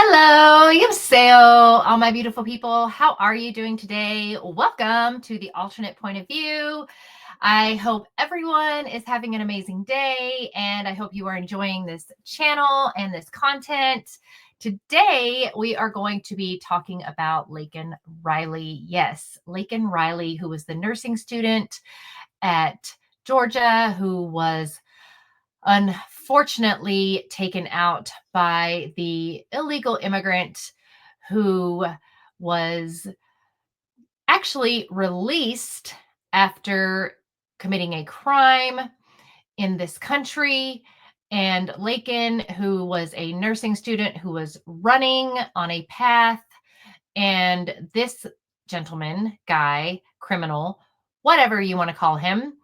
Hello, Yamseo, all my beautiful people. How are you doing today? Welcome to the alternate point of view. I hope everyone is having an amazing day, and I hope you are enjoying this channel and this content. Today, we are going to be talking about Laken Riley. Yes, Laken Riley, who was the nursing student at Georgia, who was unfortunately taken out by the illegal immigrant who was actually released after committing a crime in this country. And Laken, who was a nursing student who was running on a path, and this gentleman, guy, criminal, whatever you want to call him,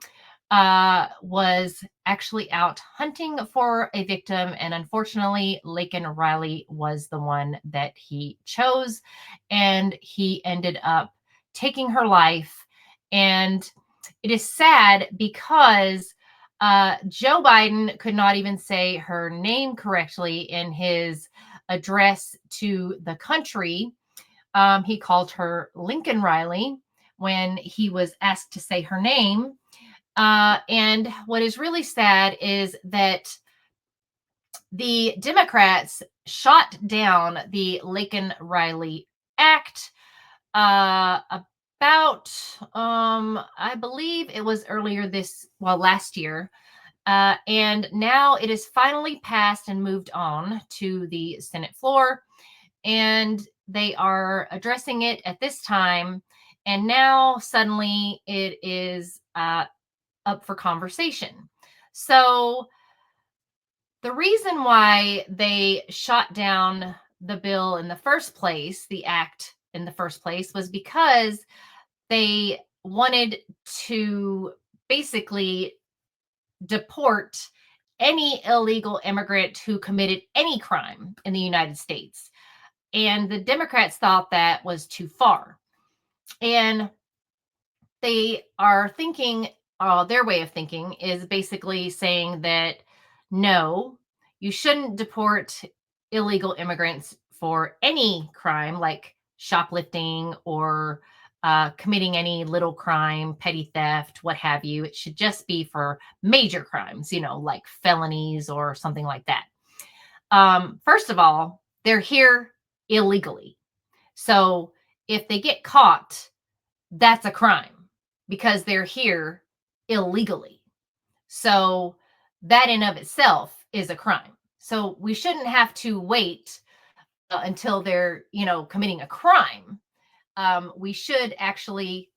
was actually out hunting for a victim. And unfortunately, Laken Riley was the one that he chose. And he ended up taking her life. And it is sad because Joe Biden could not even say her name correctly in his address to the country. He called her Lincoln Riley when he was asked to say her name. And what is really sad is that the Democrats shot down the Laken Riley Act about, I believe it was last year. And now it is finally passed and moved on to the Senate floor. And they are addressing it at this time. And now suddenly it is up for conversation. So the reason why they shot down the bill in the first place, the act in the first place, was because they wanted to basically deport any illegal immigrant who committed any crime in the United States. And the Democrats thought that was too far. And they are thinking, their way of thinking is basically saying that no, you shouldn't deport illegal immigrants for any crime like shoplifting or committing any little crime, petty theft, what have you. It should just be for major crimes, like felonies or something like that. First of all, they're here illegally. So if they get caught, that's a crime because they're here illegally. So that in of itself is a crime. So we shouldn't have to wait until they're, committing a crime. We should actually,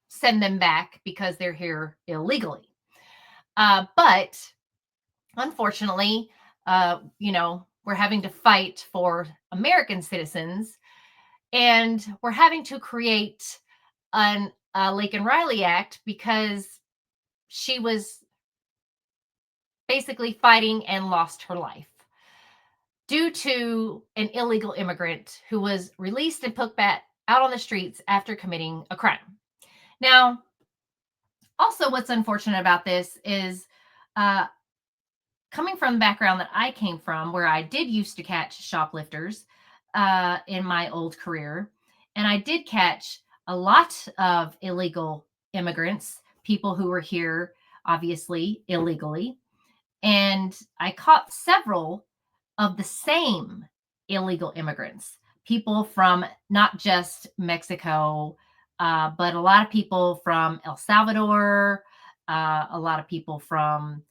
send them back because they're here illegally. But unfortunately, we're having to fight for American citizens, and we're having to create an Laken Riley Act because she was basically fighting and lost her life due to an illegal immigrant who was released and put back out on the streets after committing a crime. Now, also what's unfortunate about this is coming from the background that I came from, where I did used to catch shoplifters in my old career, and I did catch a lot of illegal immigrants, people who were here, obviously, illegally. And I caught several of the same illegal immigrants, people from not just Mexico, but a lot of people from El Salvador, a lot of people from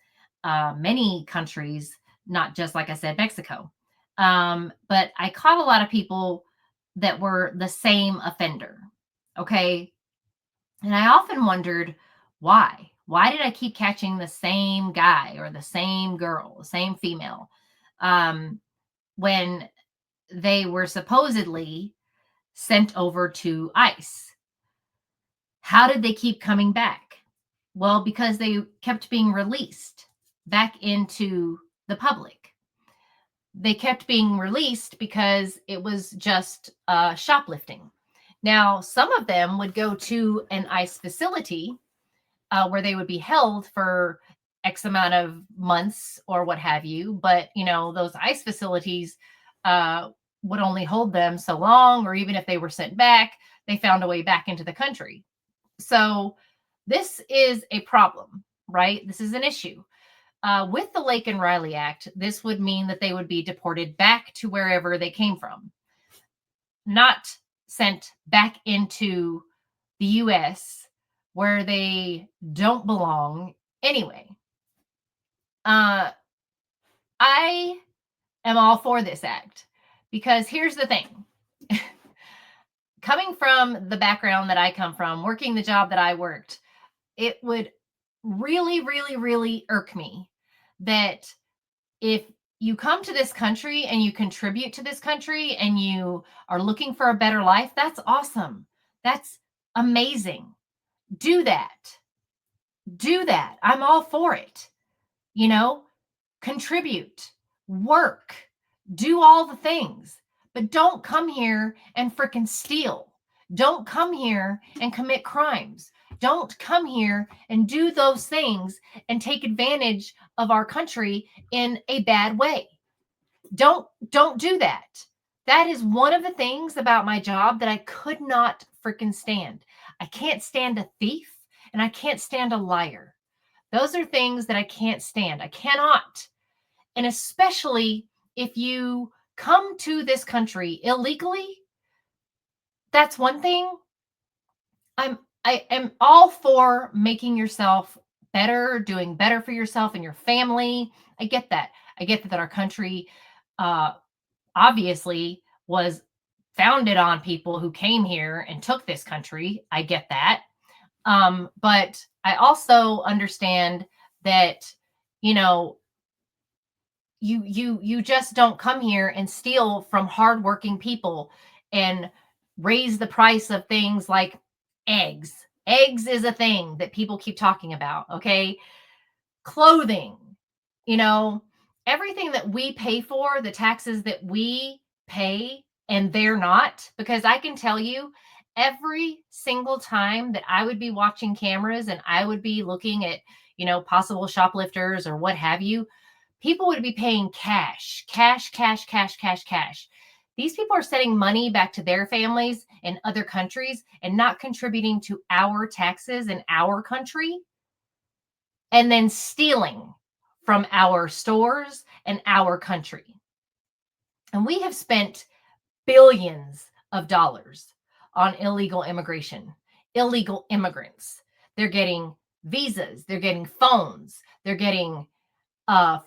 many countries, not just, like I said, Mexico. But I caught a lot of people that were the same offender. Okay. And I often wondered why. Why did I keep catching the same guy or the same girl, the same female, when they were supposedly sent over to ICE? How did they keep coming back? Well, because they kept being released back into the public. They kept being released because it was just shoplifting. Now, some of them would go to an ICE facility where they would be held for X amount of months or what have you. But, those ICE facilities uh, would only hold them so long, or even if they were sent back, they found a way back into the country. So this is a problem, right? This is an issue. With the Laken Riley Act, this would mean that they would be deported back to wherever they came from, not sent back into the US where they don't belong anyway. Uh, I am all for this act because here's the thing. Coming from the background that I come from, working the job that I worked, it would really, really, really irk me that if you come to this country and you contribute to this country and you are looking for a better life, that's awesome. That's amazing. Do that. Do that. I'm all for it. You know, contribute, work, do all the things, but don't come here and fricking steal. Don't come here and commit crimes. Don't come here and do those things and take advantage of our country in a bad way. Don't do that. That is one of the things about my job that I could not freaking stand. I can't stand a thief and I can't stand a liar. Those are things that I can't stand. I cannot. And especially if you come to this country illegally, that's one thing. I am all for making yourself better, doing better for yourself and your family. I get that. I get that our country uh, obviously was founded on people who came here and took this country. I get that. But I also understand that, you know, you just don't come here and steal from hardworking people and raise the price of things like eggs. Eggs is a thing that people keep talking about, okay? Clothing, you know, everything that we pay for, the taxes that we pay, and they're not, because I can tell you every single time that I would be watching cameras and I would be looking at, you know, possible shoplifters or what have you, people would be paying cash, cash, cash, cash, cash, cash. These people are sending money back to their families in other countries and not contributing to our taxes in our country, and then stealing from our stores and our country. And we have spent billions of dollars on illegal immigration, illegal immigrants. They're getting visas, they're getting phones, they're getting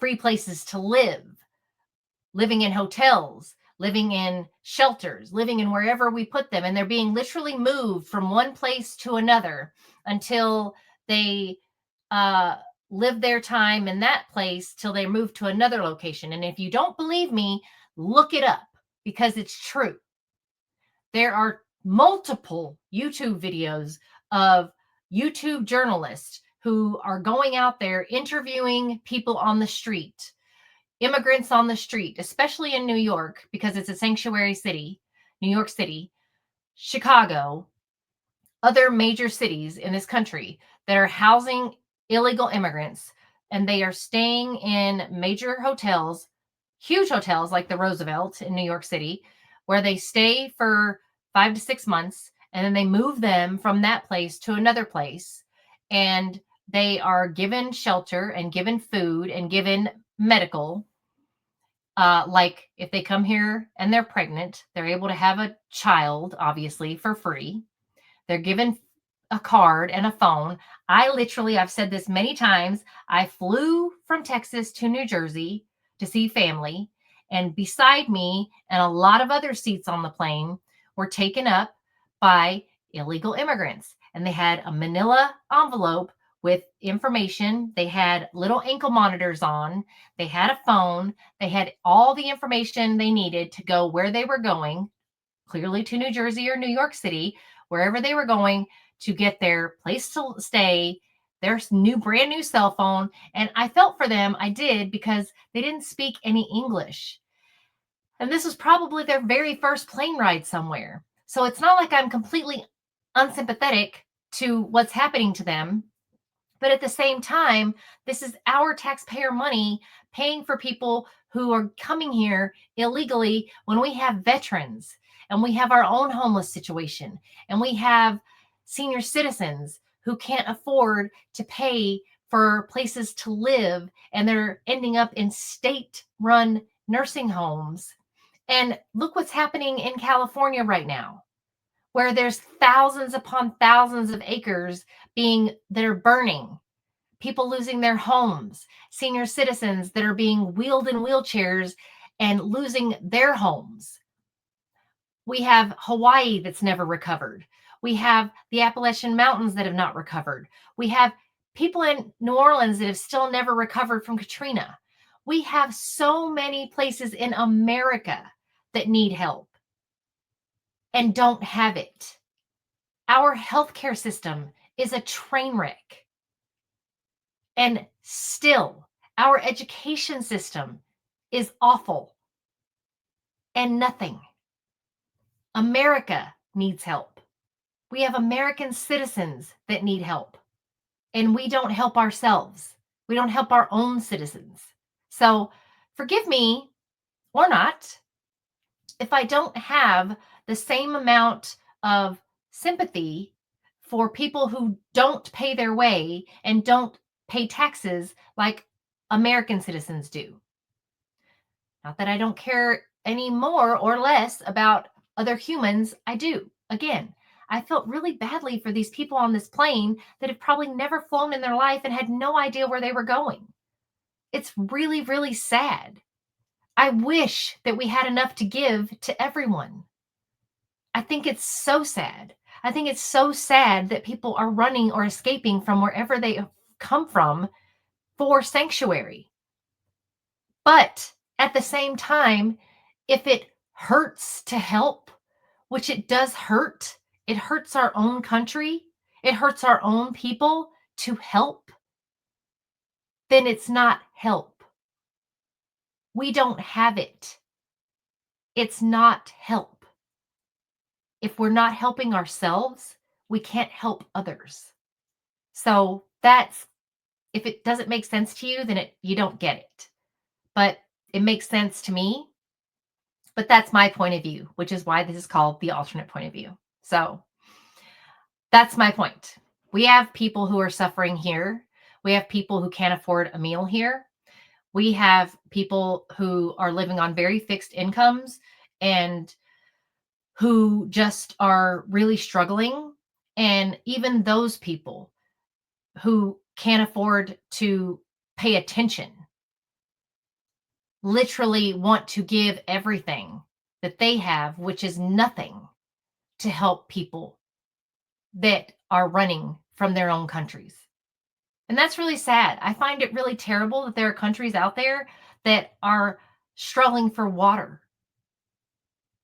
free places to live, living in hotels, living in shelters, living in wherever we put them. And they're being literally moved from one place to another until they live their time in that place till they move to another location. And if you don't believe me, look it up because it's true. There are multiple YouTube videos of YouTube journalists who are going out there interviewing people on the street, immigrants on the street, especially in New York, because it's a sanctuary city, New York City, Chicago, other major cities in this country that are housing illegal immigrants, and they are staying in major hotels, huge hotels like the Roosevelt in New York City, where they stay for 5 to 6 months and then they move them from that place to another place. And they are given shelter and given food and given medical. Like if they come here and they're pregnant, they're able to have a child, obviously, for free. They're given a card and a phone. I've said this many times. I flew from Texas to New Jersey to see family. And beside me and a lot of other seats on the plane were taken up by illegal immigrants. And they had a manila envelope with information. They had little ankle monitors on. They had a phone. They had all the information they needed to go where they were going, clearly to New Jersey or New York City, wherever they were going, to get their place to stay, their brand new cell phone. And I felt for them. I did, because they didn't speak any English. And this was probably their very first plane ride somewhere. So it's not like I'm completely unsympathetic to what's happening to them. But at the same time, this is our taxpayer money paying for people who are coming here illegally when we have veterans and we have our own homeless situation and we have senior citizens who can't afford to pay for places to live, and they're ending up in state-run nursing homes. And look what's happening in California right now, where there's thousands upon thousands of acres that are burning, people losing their homes, senior citizens that are being wheeled in wheelchairs and losing their homes. We have Hawaii that's never recovered. We have the Appalachian Mountains that have not recovered. We have people in New Orleans that have still never recovered from Katrina. We have so many places in America that need help and don't have it. Our healthcare system is a train wreck. And still, our education system is awful and nothing. America needs help. We have American citizens that need help, and we don't help ourselves. We don't help our own citizens. So forgive me or not if I don't have the same amount of sympathy for people who don't pay their way and don't pay taxes like American citizens do. Not that I don't care any more or less about other humans. I do. Again, I felt really badly for these people on this plane that have probably never flown in their life and had no idea where they were going. It's really, really sad. I wish that we had enough to give to everyone. I think it's so sad. I think it's so sad that people are running or escaping from wherever they come from for sanctuary. But at the same time, if it hurts to help, which it does hurt, it hurts our own country, it hurts our own people to help, then it's not help. We don't have it. It's not help. If we're not helping ourselves, we can't help others. So if it doesn't make sense to you, then you don't get it. But it makes sense to me. But that's my point of view, which is why this is called the alternate point of view. So that's my point. We have people who are suffering here. We have people who can't afford a meal here. We have people who are living on very fixed incomes and who just are really struggling. And even those people who can't afford to pay attention literally want to give everything that they have, which is nothing, to help people that are running from their own countries. And that's really sad. I find it really terrible that there are countries out there that are struggling for water.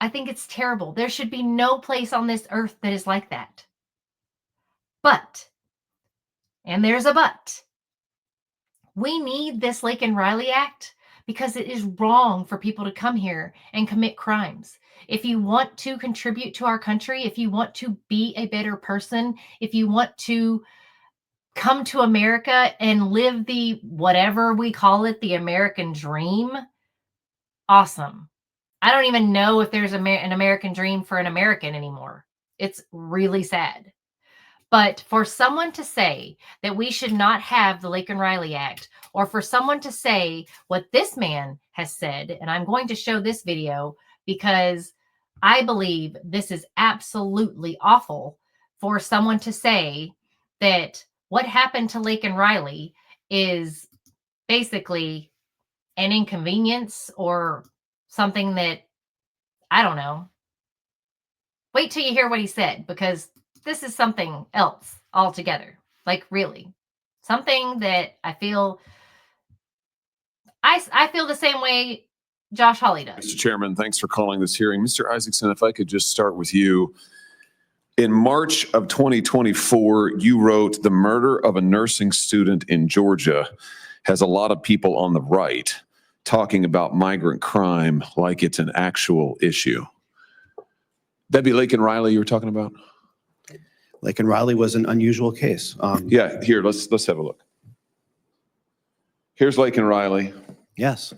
I think it's terrible. There should be no place on this earth that is like that. But, and there's a but, we need this Laken Riley Act because it is wrong for people to come here and commit crimes. If you want to contribute to our country, if you want to be a better person, if you want to come to America and live the, whatever we call it, the American dream, awesome. I don't even know if there's an American dream for an American anymore. It's really sad. But for someone to say that we should not have the Laken Riley Act, or for someone to say what this man has said, and I'm going to show this video because I believe this is absolutely awful for someone to say that what happened to Laken Riley is basically an inconvenience or something that, I don't know. Wait till you hear what he said, because this is something else altogether. Like, really. Something that I feel the same way Josh Hawley does. Mr. Chairman, thanks for calling this hearing. Mr. Isaacson, if I could just start with you. In March of 2024, you wrote, "The murder of a nursing student in Georgia has a lot of people on the right talking about migrant crime like it's an actual issue." That'd be Laken Riley you were talking about? Laken Riley was an unusual case. Yeah, here, let's have a look. Here's Laken Riley. Yes.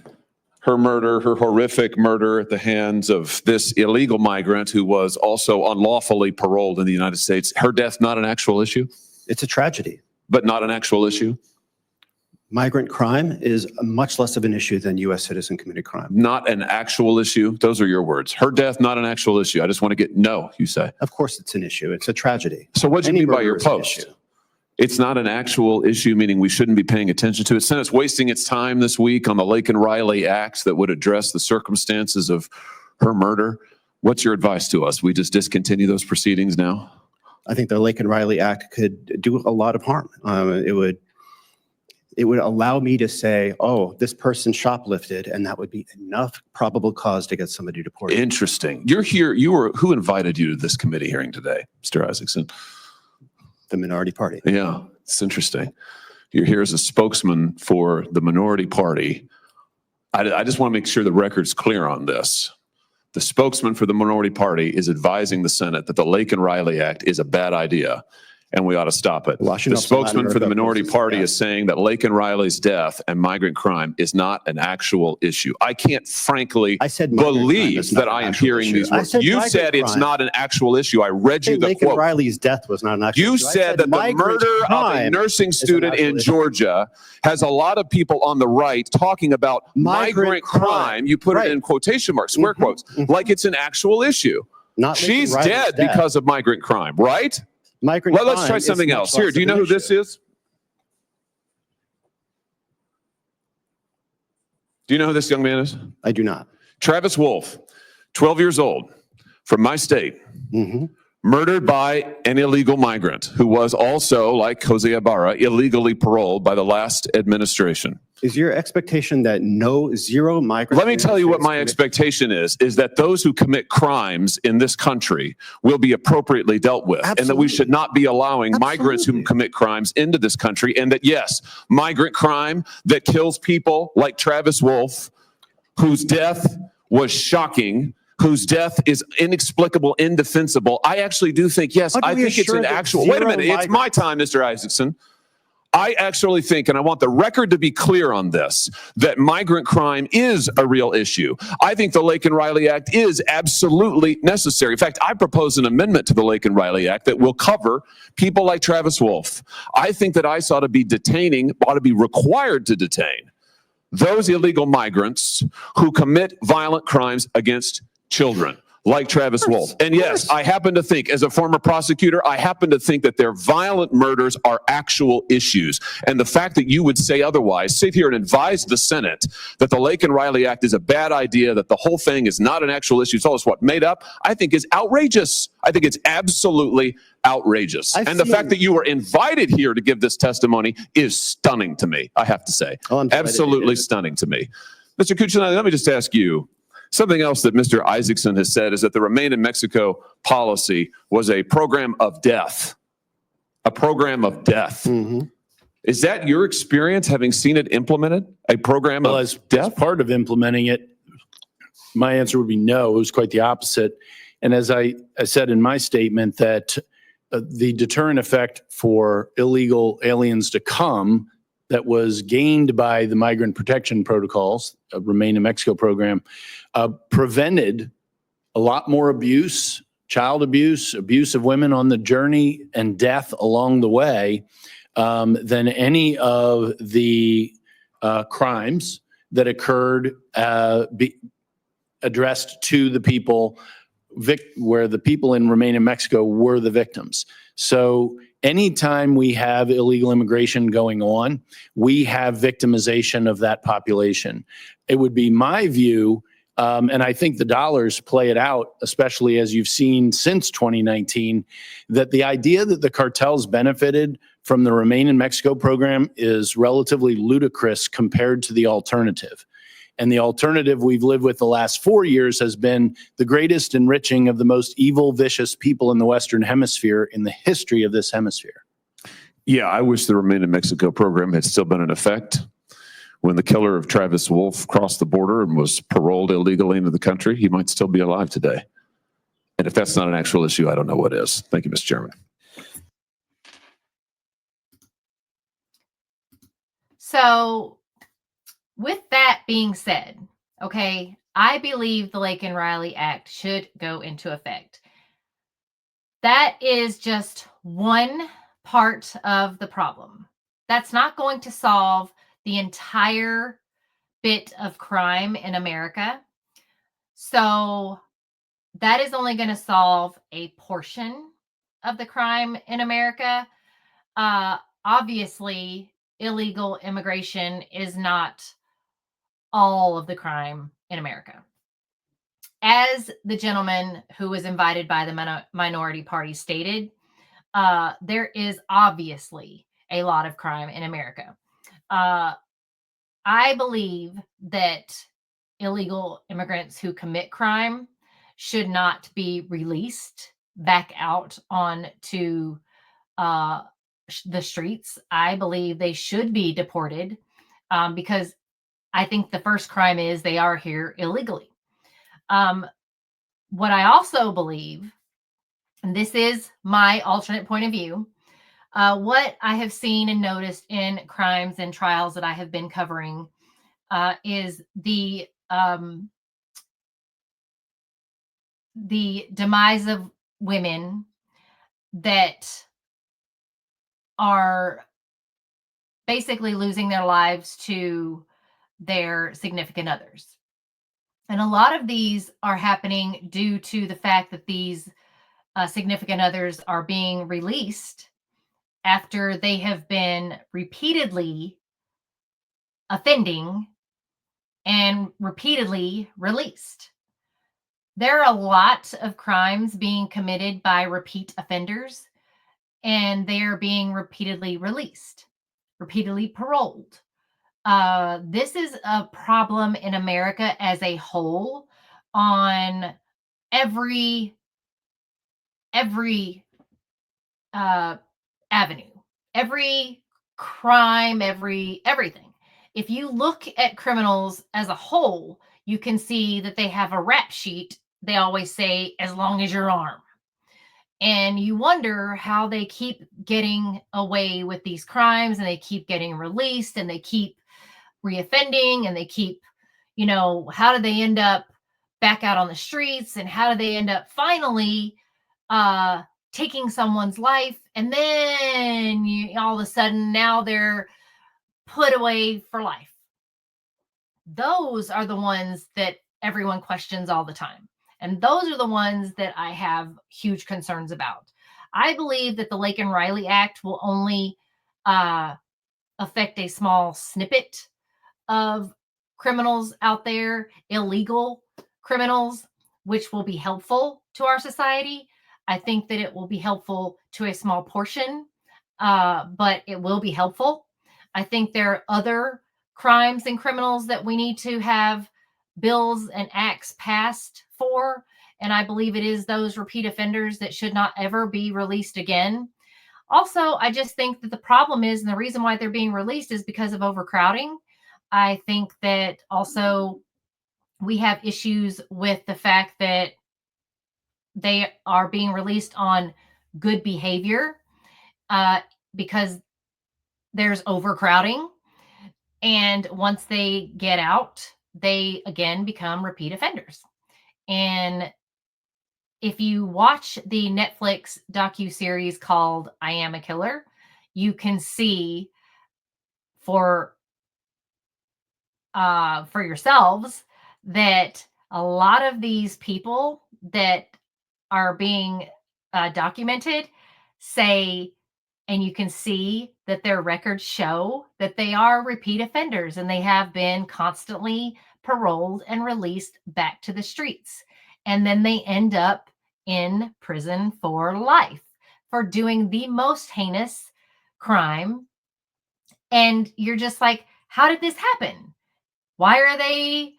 her murder, her horrific murder at the hands of this illegal migrant who was also unlawfully paroled in the United States. Her death, not an actual issue, It's a tragedy. but not an actual issue. Migrant crime is much less of an issue than U.S. citizen committed crime. Not an actual issue. Those are your words. Her death, not an actual issue. I just want to get, no, you say. Of course it's an issue. It's a tragedy. So what do you Any mean by murder your is an post? issue. It's not an actual issue, meaning we shouldn't be paying attention to it. Senate's wasting its time this week on the Laken Riley Act that would address the circumstances of her murder. What's your advice to us? We just discontinue those proceedings now? I think the Laken Riley Act could do a lot of harm. It would allow me to say, oh, this person shoplifted, and that would be enough probable cause to get somebody deported. Interesting. You're here. Who invited you to this committee hearing today, Mr. Isaacson? The minority party. Yeah, it's interesting. You're here as a spokesman for the minority party. I just want to make sure the record's clear on this. The spokesman for the minority party is advising the Senate that the Laken Riley Act is a bad idea and we ought to stop it. The spokesman for the minority party is saying that Laken Riley's death and migrant crime is not an actual issue. I can't frankly believe that I am hearing these words. You said it's not an actual issue. I read you the quote. Laken Riley's death was not an actual issue. You said that the murder of a nursing student in Georgia has a lot of people on the right talking about migrant crime. You put it in quotation marks, square quotes, like it's an actual issue. She's dead because of migrant crime, right? Well, let's try something else. Here, do you know who this is? Do you know who this young man is? I do not. Travis Wolf, 12 years old, from my state, murdered by an illegal migrant who was also, like Jose Ibarra, illegally paroled by the last administration. Is your expectation that zero migrants? Let me tell you what my expectation is that those who commit crimes in this country will be appropriately dealt with. And that we should not be allowing migrants who commit crimes into this country. And that, yes, migrant crime that kills people like Travis Wolf, whose death was shocking, whose death is inexplicable, indefensible. I actually do think, yes, I think it's an actual, wait a minute, it's my time, Mr. Isaacson. I actually think, and I want the record to be clear on this, that migrant crime is a real issue. I think the Laken Riley Act is absolutely necessary. In fact, I propose an amendment to the Laken Riley Act that will cover people like Travis Wolf. I think that ICE ought to be required to detain those illegal migrants who commit violent crimes against children, like Travis Wolf. And yes, I happen to think, as a former prosecutor, I happen to think that their violent murders are actual issues. And the fact that you would say otherwise, sit here and advise the Senate that the Laken Riley Act is a bad idea, that the whole thing is not an actual issue, it's all what, made up, I think is outrageous. I think it's absolutely outrageous. And the fact that you were invited here to give this testimony is stunning to me, I have to say. Absolutely stunning to me. Mr. Cuccinelli, let me just ask you, something else that Mr. Isaacson has said is that the Remain in Mexico policy was a program of death. A program of death. Is that your experience, having seen it implemented? A program of death? As part of implementing it, my answer would be no. It was quite the opposite. And as I said in my statement, that the deterrent effect for illegal aliens to come that was gained by the migrant protection protocols, Remain in Mexico program, prevented a lot more abuse, child abuse, abuse of women on the journey, and death along the way than any of the crimes that occurred addressed to the people where the people in Remain in Mexico were the victims. So anytime we have illegal immigration going on, we have victimization of that population. It would be my view, and I think the dollars play it out, especially as you've seen since 2019, that the idea that the cartels benefited from the Remain in Mexico program is relatively ludicrous compared to the alternative. And the alternative we've lived with the last 4 years has been the greatest enriching of the most evil, vicious people in the Western Hemisphere in the history of this hemisphere. Yeah, I wish the Remain in Mexico program had still been in effect when the killer of Travis Wolf crossed the border and was paroled illegally into the country. He might still be alive today. And if that's not an actual issue, I don't know what is. Thank you, Mr. Chairman. So, with that being said, Okay. I believe the Laken Riley Act should go into effect. That is just one part of the problem. That's not going to solve the entire bit of crime in America. So that is only going to solve a portion of the crime in America. Obviously, illegal immigration is not all of the crime in America. As the gentleman who was invited by the minority party stated, there is obviously a lot of crime in America. I believe that illegal immigrants who commit crime should not be released back out onto the streets. I believe they should be deported because I think the first crime is they are here illegally. What I also believe, and this is my alternate point of view, what I have seen and noticed in crimes and trials that I have been covering is the demise of women that are basically losing their lives to their significant others. And a lot of these are happening due to the fact that these significant others are being released after they have been repeatedly offending and repeatedly released. There are a lot of crimes being committed by repeat offenders, and they are being repeatedly released, repeatedly paroled. This is a problem in America as a whole on every avenue, every crime, everything. If you look at criminals as a whole, you can see that they have a rap sheet. They always say, as long as your arm. And you wonder how they keep getting away with these crimes and they keep getting released and they keep reoffending and they keep, how do they end up back out on the streets and how do they end up finally taking someone's life and then all of a sudden now they're put away for life. Those are the ones that everyone questions all the time. And those are the ones that I have huge concerns about. I believe that the Laken Riley Act will only affect a small snippet of criminals out there, illegal criminals, which will be helpful to our society. I think that it will be helpful to a small portion, but it will be helpful. I think there are other crimes and criminals that we need to have bills and acts passed for. And I believe it is those repeat offenders that should not ever be released again. Also, I just think that the problem is, and the reason why they're being released is because of overcrowding. I think that also we have issues with the fact that they are being released on good behavior because there's overcrowding. And once they get out, they again become repeat offenders. And if you watch the Netflix docuseries called I Am a Killer, you can see for yourselves that a lot of these people that are being documented say, and you can see that their records show that they are repeat offenders and they have been constantly paroled and released back to the streets. And then they end up in prison for life for doing the most heinous crime. And you're just like, how did this happen? Why are they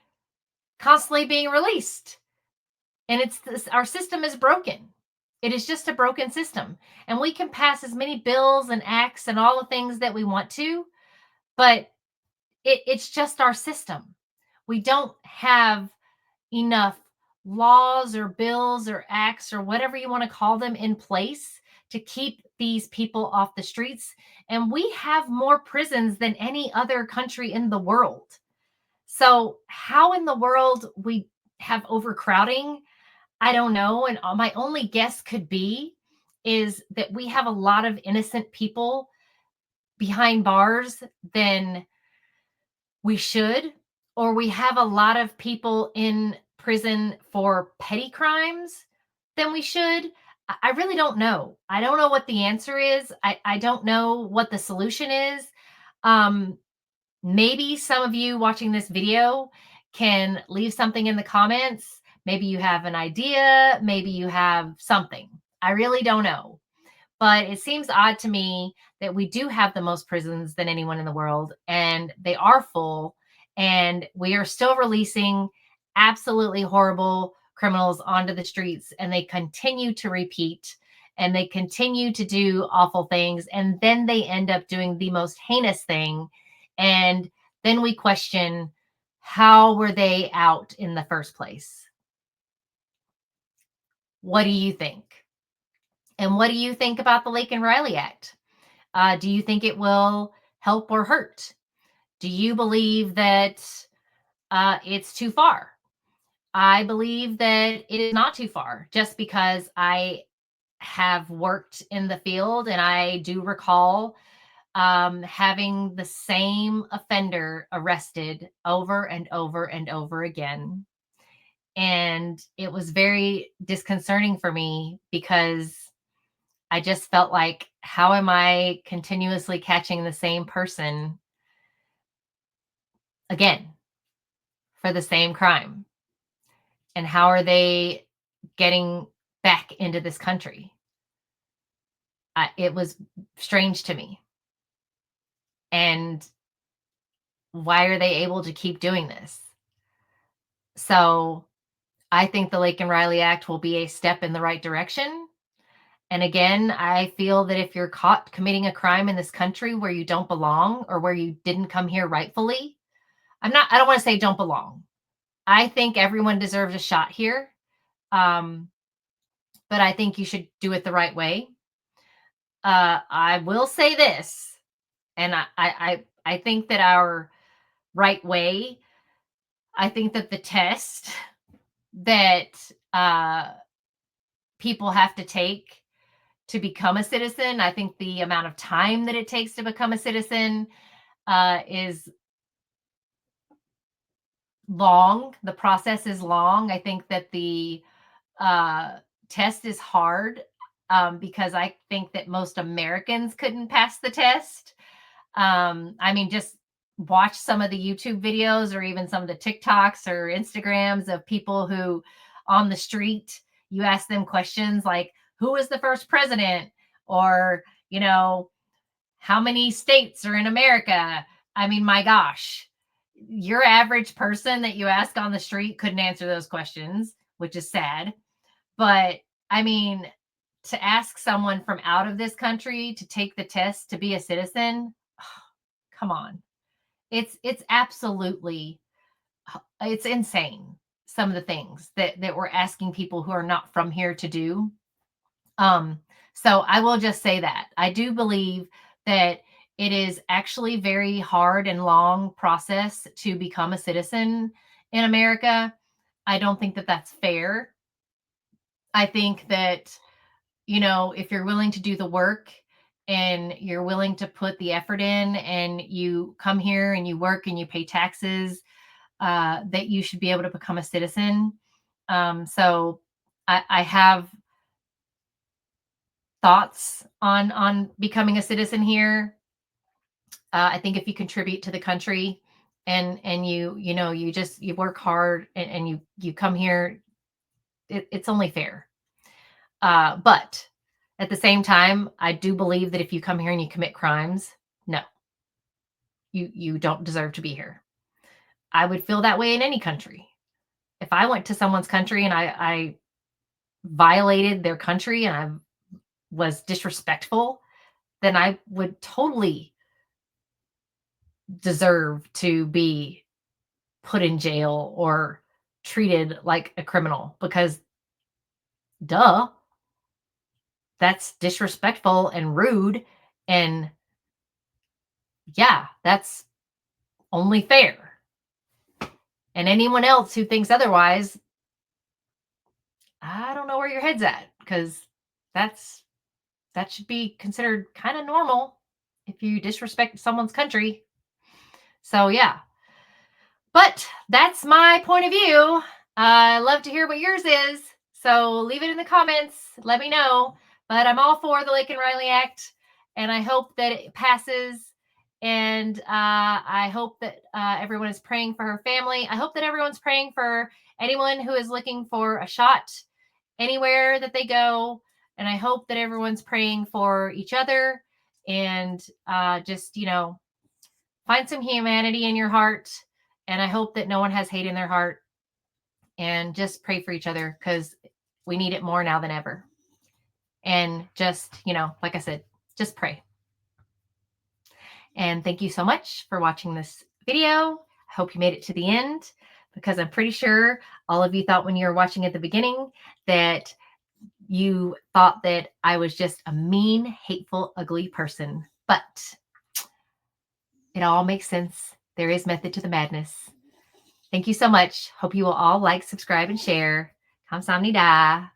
constantly being released? And it's this, our system is broken. It is just a broken system. And we can pass as many bills and acts and all the things that we want to, but it's just our system. We don't have enough laws or bills or acts or whatever you want to call them in place to keep these people off the streets. And we have more prisons than any other country in the world. So how in the world we have overcrowding, I don't know. And my only guess could be is that we have a lot of innocent people behind bars than we should, or we have a lot of people in prison for petty crimes than we should. I really don't know. I don't know what the answer is. I don't know what the solution is. Um, Maybe some of you watching this video can leave something in the comments. Maybe you have an idea. Maybe you have something. I really don't know. But it seems odd to me that we do have the most prisons than anyone in the world, and they are full, and we are still releasing absolutely horrible criminals onto the streets, and they continue to repeat and they continue to do awful things, and then they end up doing the most heinous thing. And then we question, how were they out in the first place? What do you think? And what do you think about the Laken Riley Act? Do you think it will help or hurt? Do you believe that it's too far? I believe that it is not too far, just because I have worked in the field and I do recall having the same offender arrested over and over and over again. And it was very disconcerting for me because I just felt like, how am I continuously catching the same person again for the same crime? And how are they getting back into this country? It was strange to me. And why are they able to keep doing this? So I think the Laken Riley Act will be a step in the right direction. And again, I feel that if you're caught committing a crime in this country where you don't belong or where you didn't come here rightfully, I don't want to say don't belong. I think everyone deserves a shot here. But I think you should do it the right way. I will say this, and I think that our right way, I think that the test that people have to take to become a citizen, I think the amount of time that it takes to become a citizen is long. The process is long. I think that the test is hard because I think that most Americans couldn't pass the test. I mean, just watch some of the YouTube videos or even some of the TikToks or Instagrams of people who on the street, you ask them questions like, who was the first president? Or, how many states are in America? I mean, my gosh, your average person that you ask on the street couldn't answer those questions, which is sad. But I mean, to ask someone from out of this country to take the test to be a citizen, come on. It's absolutely it's insane, some of the things that we're asking people who are not from here to do. So I will just say that I do believe that it is actually very hard and long process to become a citizen in America. I don't think that that's fair. I think that, if you're willing to do the work and you're willing to put the effort in and you come here and you work and you pay taxes, that you should be able to become a citizen. So I have thoughts on becoming a citizen here. I think if you contribute to the country and you work hard and you come here, it's only fair. But at the same time, I do believe that if you come here and you commit crimes, no, you don't deserve to be here. I would feel that way in any country. If I went to someone's country and I violated their country and I was disrespectful, then I would totally deserve to be put in jail or treated like a criminal because, duh, that's disrespectful and rude. And yeah, that's only fair. And anyone else who thinks otherwise, I don't know where your head's at, because that should be considered kind of normal if you disrespect someone's country. So yeah, but that's my point of view. I love to hear what yours is. So leave it in the comments. Let me know. But I'm all for the Laken Riley Act, and I hope that it passes. And I hope that everyone is praying for her family. I hope that everyone's praying for anyone who is looking for a shot anywhere that they go. And I hope that everyone's praying for each other, and just, find some humanity in your heart. And I hope that no one has hate in their heart, and just pray for each other, because we need it more now than ever. And just, like I said, just pray. And thank you so much for watching this video. I hope you made it to the end, because I'm pretty sure all of you thought when you were watching at the beginning that you thought that I was just a mean, hateful, ugly person. But it all makes sense. There is method to the madness. Thank you so much. Hope you will all like, subscribe, and share. Kamsahamnida.